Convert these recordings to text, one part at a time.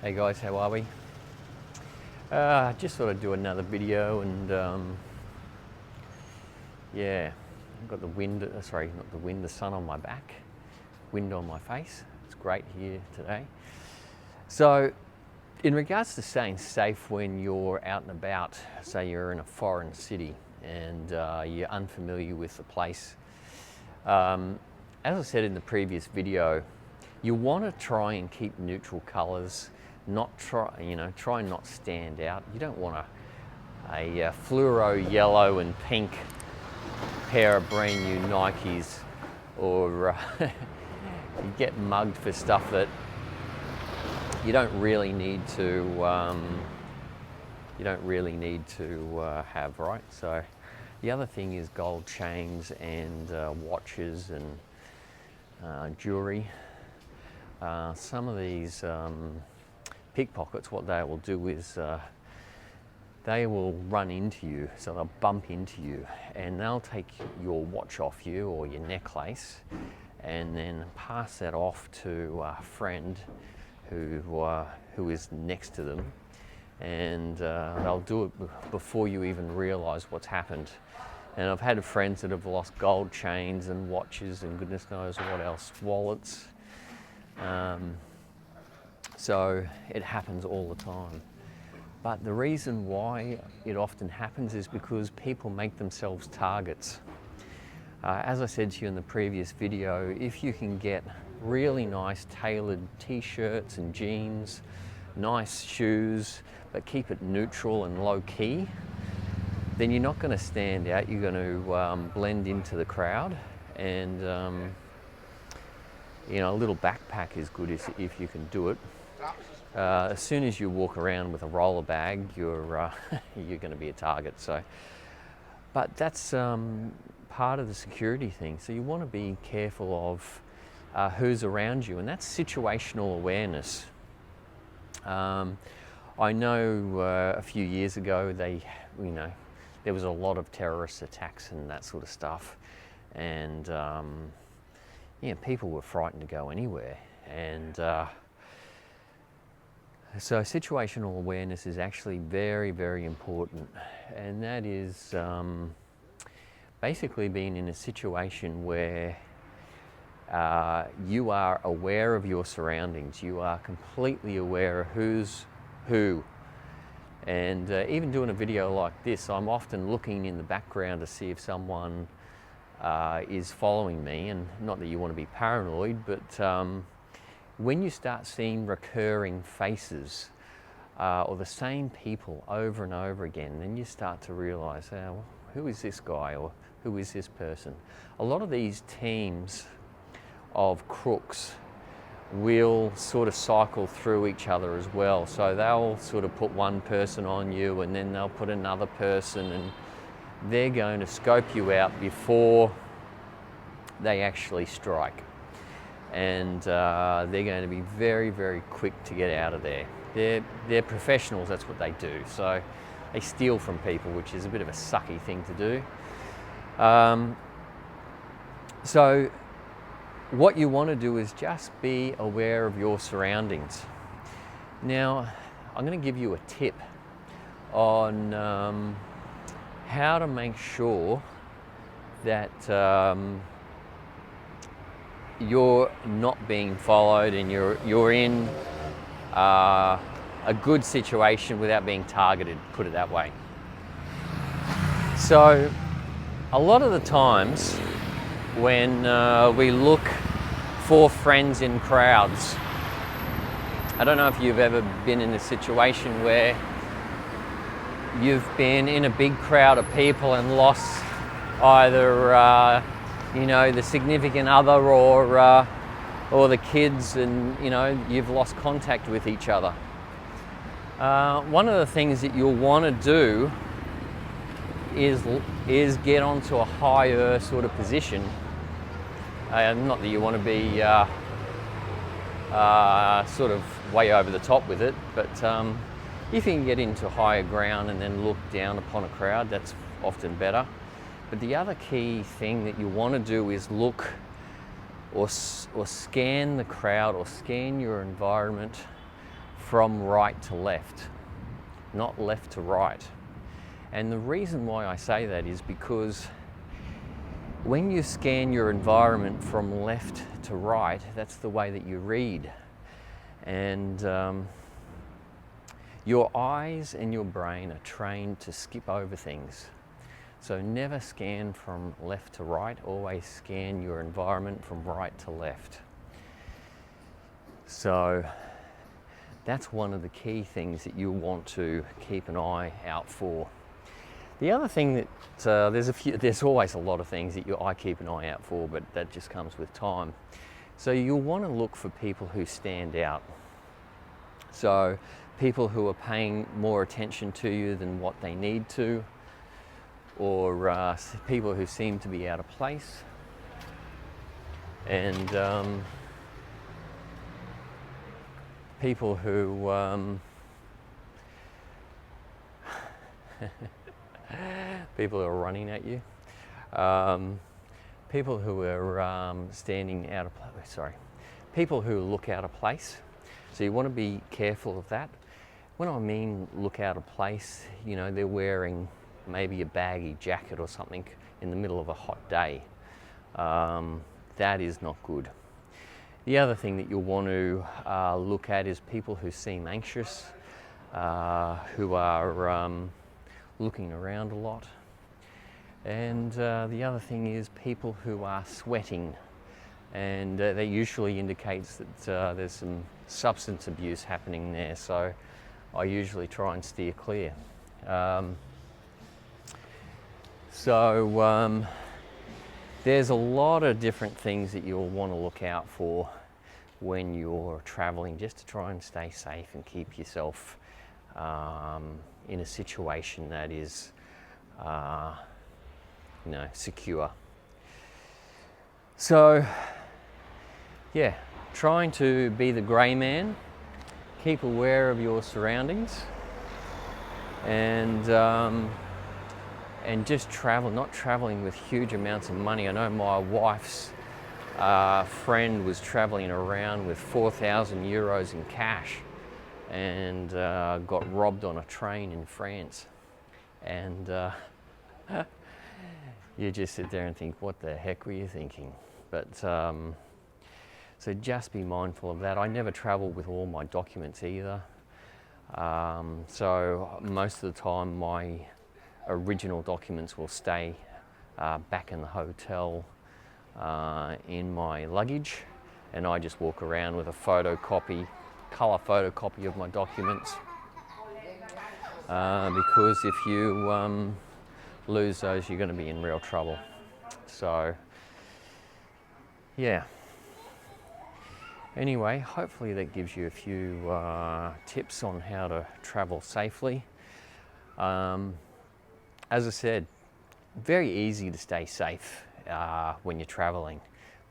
Hey guys, how are we? Just thought I'd do another video and yeah, I've got the wind, sorry, not the wind, the sun on my back, wind on my face. It's great here today. So in regards to staying safe when you're out and about, say you're in a foreign city and you're unfamiliar with the place, as I said in the previous video, you want to try and keep neutral colors, try and not stand out. You don't want a fluoro yellow and pink pair of brand new Nikes, or you get mugged for stuff that you don't really need to have, right? So the other thing is gold chains and watches and jewelry. Some of these pickpockets, what they will do is they will run into you, so they'll bump into you and they'll take your watch off you or your necklace and then pass that off to a friend who is next to them, and they'll do it before you even realize what's happened. And I've had friends that have lost gold chains and watches and goodness knows what else, wallets. So it happens all the time. But the reason why it often happens is because people make themselves targets. As I said to you in the previous video, if you can get really nice tailored t-shirts and jeans, nice shoes, but keep it neutral and low key, then you're not going to stand out. You're going to blend into the crowd, and a little backpack is good if you can do it. As soon as you walk around with a roller bag, you're going to be a target. So, but that's part of the security thing. So you want to be careful of who's around you, and that's situational awareness. I know a few years ago there was a lot of terrorist attacks and that sort of stuff, and people were frightened to go anywhere, and so situational awareness is actually very, very important, and that is basically being in a situation where you are aware of your surroundings, you are completely aware of who's who. And even doing a video like this, I'm often looking in the background to see if someone is following me, and not that you want to be paranoid, but when you start seeing recurring faces or the same people over and over again, then you start to realize, well, who is this guy or who is this person? A lot of these teams of crooks will sort of cycle through each other as well. So they'll sort of put one person on you and then they'll put another person, and they're going to scope you out before they actually strike. And they're going to be very, very quick to get out of there. They're professionals, that's what they do. So they steal from people, which is a bit of a sucky thing to do. So what you want to do is just be aware of your surroundings. Now, I'm going to give you a tip on how to make sure that you're not being followed and you're in a good situation without being targeted, put it that way. So a lot of the times when we look for friends in crowds, I don't know if you've ever been in a situation where you've been in a big crowd of people and lost either the significant other or the kids, and you've lost contact with each other. One of the things that you'll want to do is get onto a higher sort of position. Not that you want to be sort of way over the top with it, but if you can get into higher ground and then look down upon a crowd, that's often better. But the other key thing that you want to do is look or scan the crowd or scan your environment from right to left, not left to right. And the reason why I say that is because when you scan your environment from left to right, that's the way that you read. And your eyes and your brain are trained to skip over things. So never scan from left to right, always scan your environment from right to left. So that's one of the key things that you'll want to keep an eye out for. The other thing that there's always a lot of things that I keep an eye out for, but that just comes with time. So you'll want to look for people who stand out. So people who are paying more attention to you than what they need to, or people who seem to be out of place, and people who people who are running at you, people who are standing out of place, sorry, people who look out of place. So you want to be careful of that. When I mean look out of place, you know, they're wearing maybe a baggy jacket or something in the middle of a hot day. That is not good. The other thing that you'll want to look at is people who seem anxious, who are looking around a lot. And the other thing is people who are sweating, and that usually indicates that there's some substance abuse happening there, so I usually try and steer clear. There's a lot of different things that you'll want to look out for when you're traveling, just to try and stay safe and keep yourself in a situation that is secure. So yeah, trying to be the grey man, keep aware of your surroundings, and just travel, not traveling with huge amounts of money. I know my wife's friend was traveling around with 4,000 euros in cash and got robbed on a train in France. And you just sit there and think, what the heck were you thinking? But so just be mindful of that. I never travel with all my documents either. So most of the time my original documents will stay back in the hotel in my luggage, and I just walk around with a colour photocopy of my documents, because if you lose those, you're going to be in real trouble. So yeah, anyway, hopefully that gives you a few tips on how to travel safely. As I said, very easy to stay safe when you're traveling,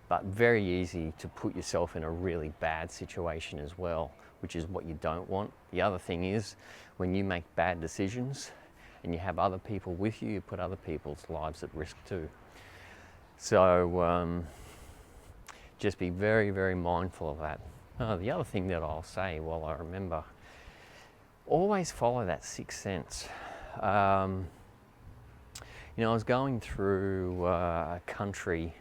but very easy to put yourself in a really bad situation as well, which is what you don't want. The other thing is, when you make bad decisions and you have other people with you, you put other people's lives at risk too. So just be very, very mindful of that. The other thing that I'll say while I remember, always follow that sixth sense. You know, I was going through a country,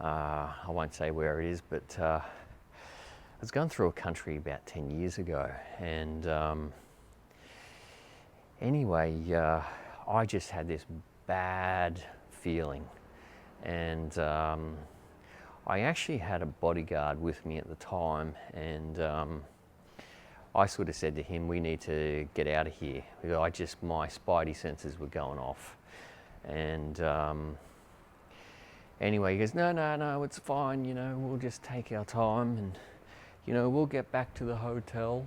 I won't say where it is, but I was going through a country about 10 years ago, and anyway, I just had this bad feeling, and I actually had a bodyguard with me at the time, and I sort of said to him, we need to get out of here, because my spidey senses were going off. And anyway, he goes, no, it's fine, you know, we'll just take our time and, you know, we'll get back to the hotel.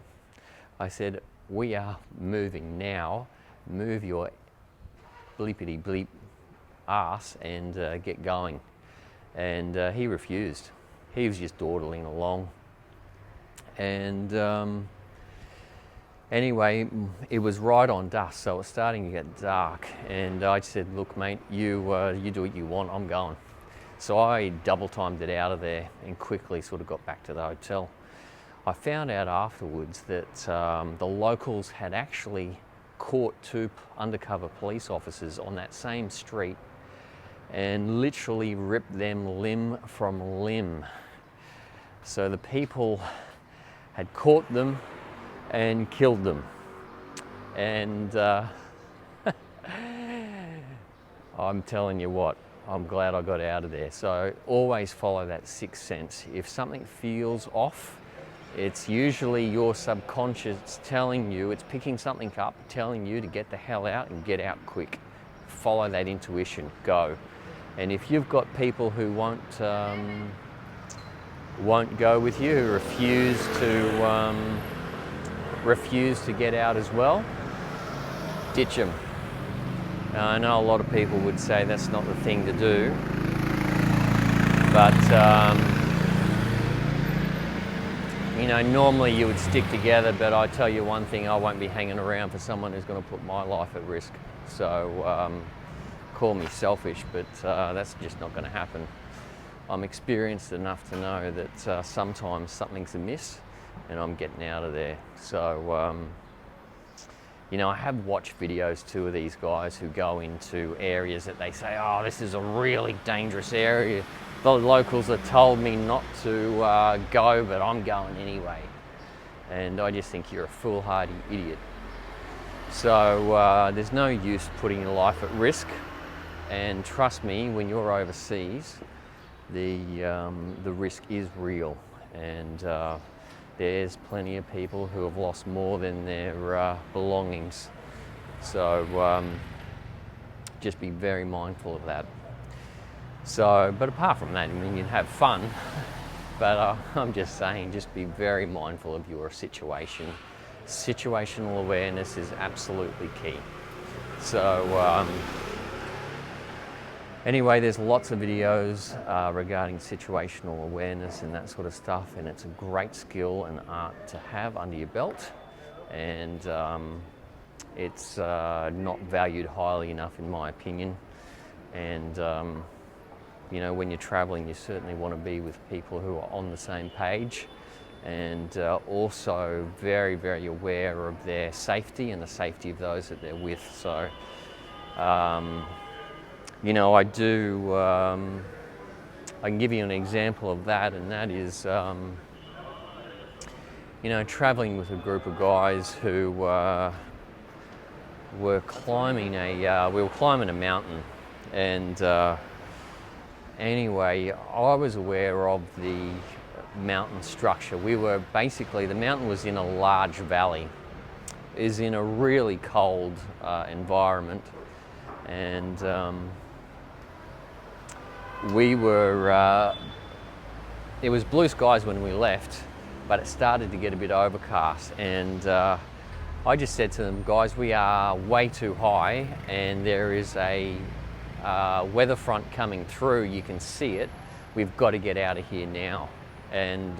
I said, we are moving now, move your bleepity bleep ass and get going. And he refused. He was just dawdling along. And anyway, it was right on dusk, so it was starting to get dark, and I said, look mate, you do what you want, I'm going. So I double timed it out of there and quickly sort of got back to the hotel. I found out afterwards that the locals had actually caught 2 undercover police officers on that same street and literally ripped them limb from limb. So the people had caught them and killed them. And I'm telling you what, I'm glad I got out of there. So always follow that sixth sense. If something feels off, it's usually your subconscious telling you, it's picking something up, telling you to get the hell out and get out quick. Follow that intuition, go. And if you've got people who won't go with you, refuse to get out as well, ditch them. Now, I know a lot of people would say that's not the thing to do, but you know, normally you would stick together, but I tell you one thing, I won't be hanging around for someone who's going to put my life at risk. So call me selfish, but that's just not going to happen. I'm experienced enough to know that sometimes something's amiss and I'm getting out of there. So you know, I have watched videos too of these guys who go into areas that they say, oh, this is a really dangerous area. The locals have told me not to go, but I'm going anyway. And I just think you're a foolhardy idiot. So there's no use putting your life at risk. And trust me, when you're overseas, the risk is real. And there's plenty of people who have lost more than their belongings. So just be very mindful of that. So, but apart from that, I mean, you'd have fun, but I'm just saying, just be very mindful of your situation. Situational awareness is absolutely key. So anyway, there's lots of videos regarding situational awareness and that sort of stuff, and it's a great skill and art to have under your belt, and it's not valued highly enough in my opinion. And you know, when you're traveling, you certainly want to be with people who are on the same page, and also very, very aware of their safety and the safety of those that they're with. So you know, I can give you an example of that, and that is, you know, traveling with a group of guys who were climbing we were climbing a mountain, and anyway, I was aware of the mountain structure. We were basically, the mountain was in a large valley, is in a really cold environment, and we were, it was blue skies when we left, but it started to get a bit overcast, and I just said to them, guys, we are way too high and there is a weather front coming through, you can see it, we've got to get out of here now. And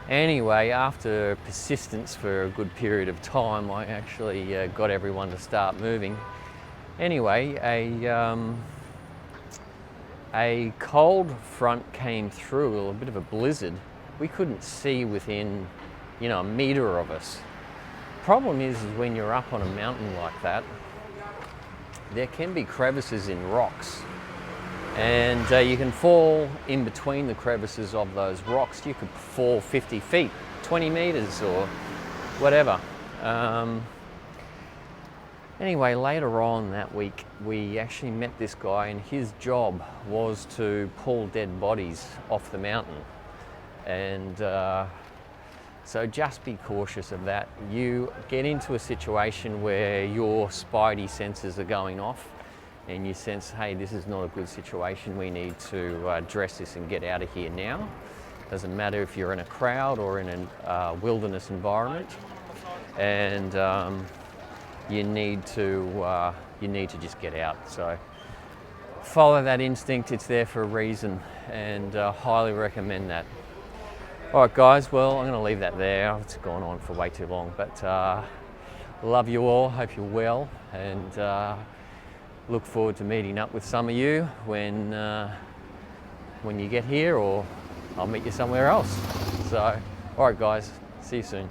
anyway, after persistence for a good period of time, I actually got everyone to start moving. Anyway, a cold front came through, a bit of a blizzard. We couldn't see within, you know, a meter of us. Problem is when you're up on a mountain like that, there can be crevices in rocks, and you can fall in between the crevices of those rocks. You could fall 50 feet, 20 meters or whatever. Anyway, later on that week, we actually met this guy, and his job was to pull dead bodies off the mountain. And so just be cautious of that. You get into a situation where your spidey senses are going off and you sense, hey, this is not a good situation. We need to address this and get out of here now. Doesn't matter if you're in a crowd or in a wilderness environment. And you need to just get out. So follow that instinct. It's there for a reason, and highly recommend that. All right, guys, well, I'm going to leave that there. It's gone on for way too long, but love you all, hope you're well, and look forward to meeting up with some of you when you get here, or I'll meet you somewhere else. So All right, guys, see you soon.